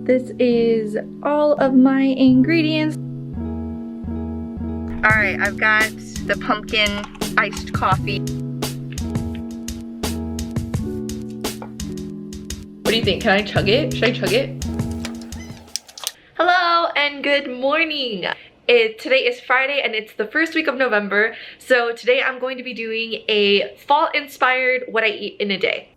This is all of my ingredients. All right, I've got the pumpkin iced coffee. What do you think? Can I chug it? Should I chug it? Hello and good morning. Today is Friday and it's the first week of November. So today I'm going to be doing a fall inspired what I eat in a day.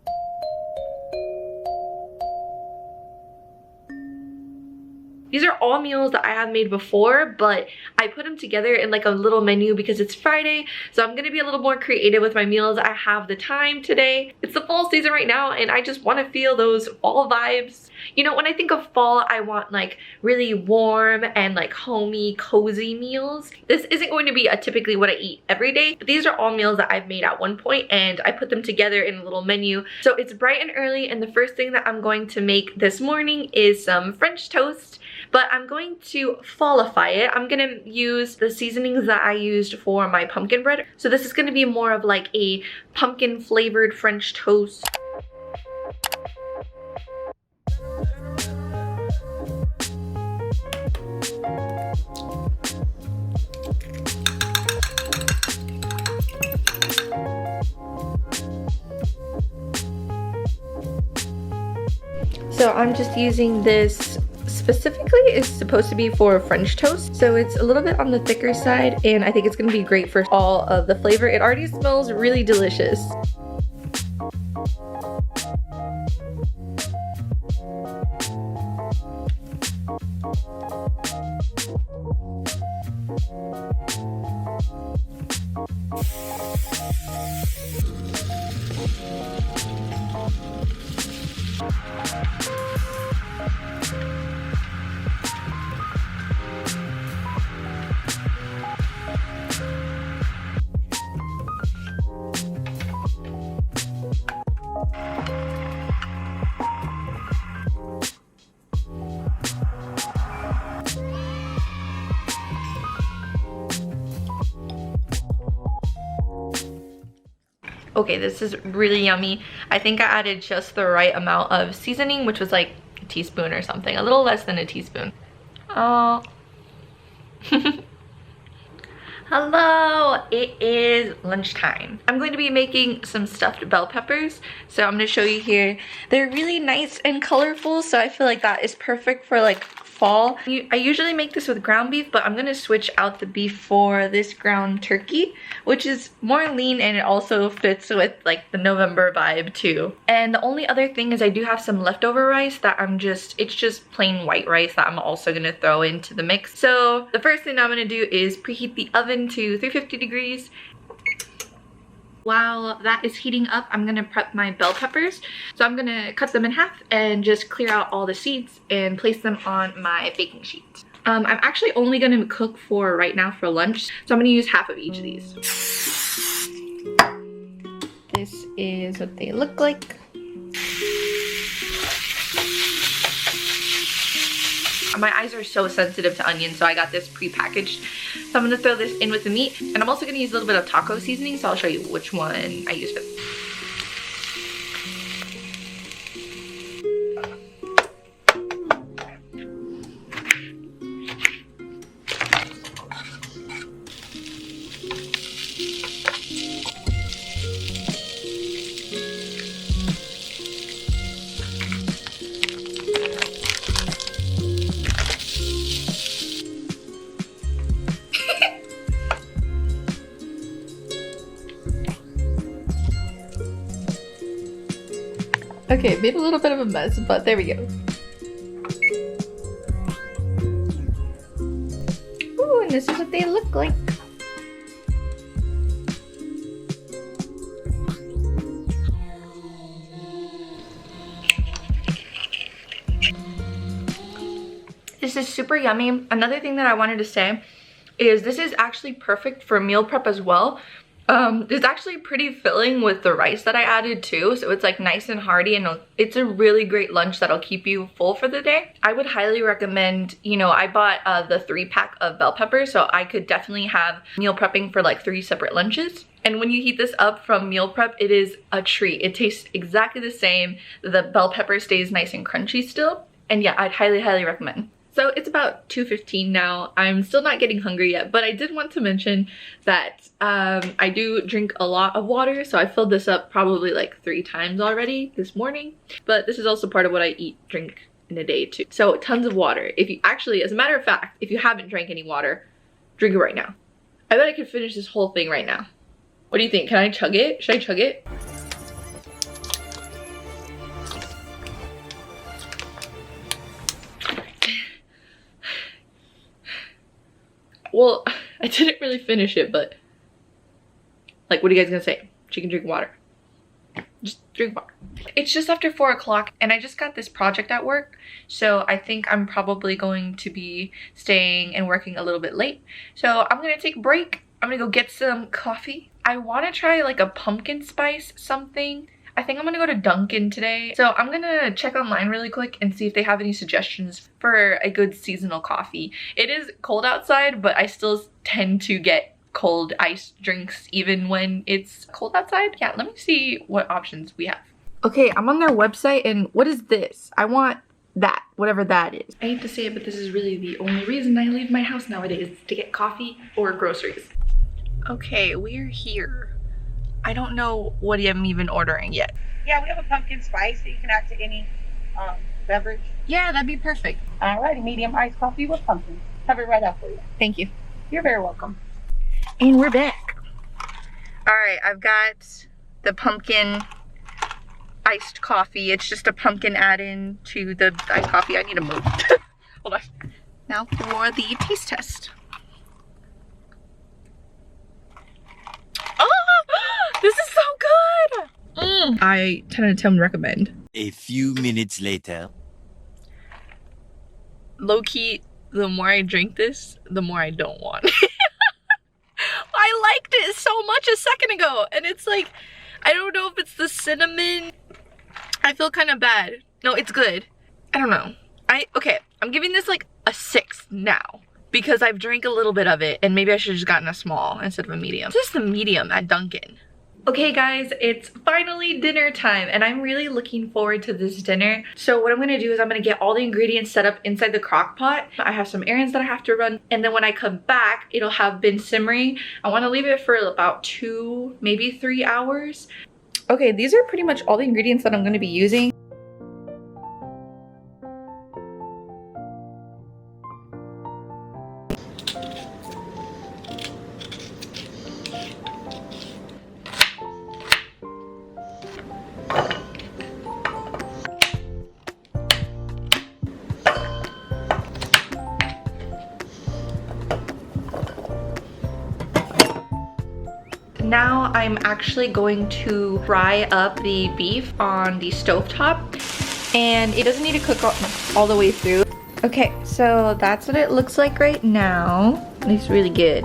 These are all meals that I have made before, but I put them together in like a little menu because it's Friday. So I'm gonna be a little more creative with my meals. I have the time today. It's the fall season right now and I just wanna feel those fall vibes. You know, when I think of fall, I want like really warm and like homey, cozy meals. This isn't going to be typically what I eat every day, but these are all meals that I've made at one point and I put them together in a little menu. So it's bright and early and the first thing that I'm going to make this morning is some French toast. But I'm going to fallify it. I'm gonna use the seasonings that I used for my pumpkin bread. So this is gonna be more of like a pumpkin flavored French toast. So I'm just using this. Specifically is supposed to be for French toast, so it's a little bit on the thicker side and I think it's gonna be great for all of the flavor. It already smells really delicious. Okay, this is really yummy. I think I added just the right amount of seasoning, which was like a teaspoon or something, a little less than a teaspoon. Oh. Hello, it is lunchtime. I'm going to be making some stuffed bell peppers. So I'm gonna show you here. They're really nice and colorful, so I feel like that is perfect for like fall. I usually make this with ground beef, but I'm gonna switch out the beef for this ground turkey, which is more lean and it also fits with like the November vibe too. And the only other thing is I do have some leftover rice that it's just plain white rice that I'm also gonna throw into the mix. So the first thing I'm gonna do is preheat the oven to 350 degrees. While that is heating up, I'm gonna prep my bell peppers. So I'm gonna cut them in half and just clear out all the seeds and place them on my baking sheet. I'm actually only gonna cook for right now for lunch, so I'm gonna use half of each of these. This is what they look like. My eyes are so sensitive to onions, so I got this pre-packaged. So I'm gonna throw this in with the meat, and I'm also gonna use a little bit of taco seasoning, so I'll show you which one I use for this. Okay, made a little bit of a mess, but there we go. Ooh, and this is what they look like. This is super yummy. Another thing that I wanted to say is this is actually perfect for meal prep as well. It's actually pretty filling with the rice that I added too, so it's like nice and hearty, and it's a really great lunch that'll keep you full for the day. I would highly recommend, you know, I bought the 3-pack of bell peppers, so I could definitely have meal prepping for like 3 separate lunches. And when you heat this up from meal prep, it is a treat. It tastes exactly the same. The bell pepper stays nice and crunchy still. And yeah, I'd highly recommend. So it's about 2:15 now. I'm still not getting hungry yet, but I did want to mention that I do drink a lot of water. So I filled this up probably like 3 times already this morning. But this is also part of what I drink in a day too. So tons of water. If you actually, as a matter of fact, if you haven't drank any water, drink it right now. I bet I could finish this whole thing right now. What do you think? Can I chug it? Should I chug it? Well, I didn't really finish it, but like, what are you guys gonna say? She can drink water. Just drink water. It's just after 4 o'clock and I just got this project at work. So I think I'm probably going to be staying and working a little bit late. So I'm gonna take a break. I'm gonna go get some coffee. I wanna try like a pumpkin spice something. I think I'm gonna go to Dunkin today. So I'm gonna check online really quick and see if they have any suggestions for a good seasonal coffee. It is cold outside, but I still tend to get cold iced drinks even when it's cold outside. Yeah, let me see what options we have. Okay, I'm on their website and what is this? I want that, whatever that is. I hate to say it, but this is really the only reason I leave my house nowadays, to get coffee or groceries. Okay, we're here. I don't know what I'm even ordering yet. Yeah, we have a pumpkin spice that you can add to any beverage. Yeah, that'd be perfect. Alrighty, medium iced coffee with pumpkin. Have it right out for you. Thank you. You're very welcome. And we're back. All right, I've got the pumpkin iced coffee. It's just a pumpkin add-in to the iced coffee. I need to move. Hold on. Now for the taste test. This is so good! I 10 out of 10 recommend. A few minutes later. Low-key, the more I drink this, the more I don't want. I liked it so much a second ago, and it's like, I don't know if it's the cinnamon. I feel kind of bad. No, it's good. I don't know. Okay, I'm giving this like a 6 now, because I've drank a little bit of it, and maybe I should have just gotten a small instead of a medium. This is the medium at Dunkin'. Okay guys, it's finally dinner time and I'm really looking forward to this dinner. So what I'm gonna do is I'm gonna get all the ingredients set up inside the crock pot. I have some errands that I have to run, and then when I come back, it'll have been simmering. I wanna leave it for about 2, maybe 3 hours. Okay, these are pretty much all the ingredients that I'm gonna be using. Now I'm actually going to fry up the beef on the stovetop, and it doesn't need to cook all the way through. Okay, so that's what it looks like right now. It looks really good.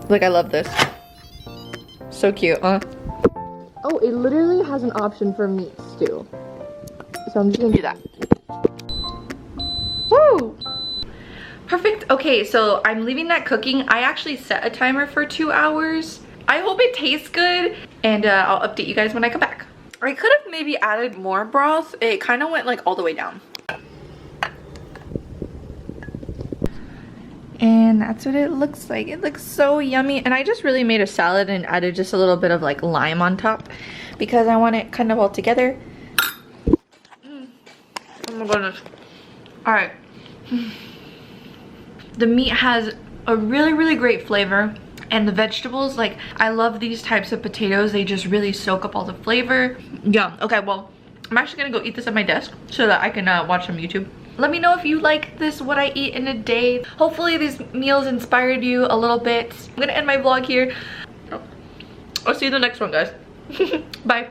Like, I love this. So cute, huh? Oh, it literally has an option for meat stew. So I'm just gonna do that. Woo! Perfect. Okay, so I'm leaving that cooking. I actually set a timer for 2 hours. I hope it tastes good, and I'll update you guys when I come back. I could have maybe added more broth. It kind of went like all the way down. And that's what it looks like. It looks so yummy. And I just really made a salad and added just a little bit of like lime on top because I want it kind of all together. Oh my goodness. All right. The meat has a really great flavor, and the vegetables, like, I love these types of potatoes. They just really soak up all the flavor. Yum. Okay, well, I'm actually gonna go eat this at my desk so that I can watch some YouTube. Let me know if you like this, what I eat in a day. Hopefully these meals inspired you a little bit. I'm gonna end my vlog here. I'll see you in the next one, guys. Bye.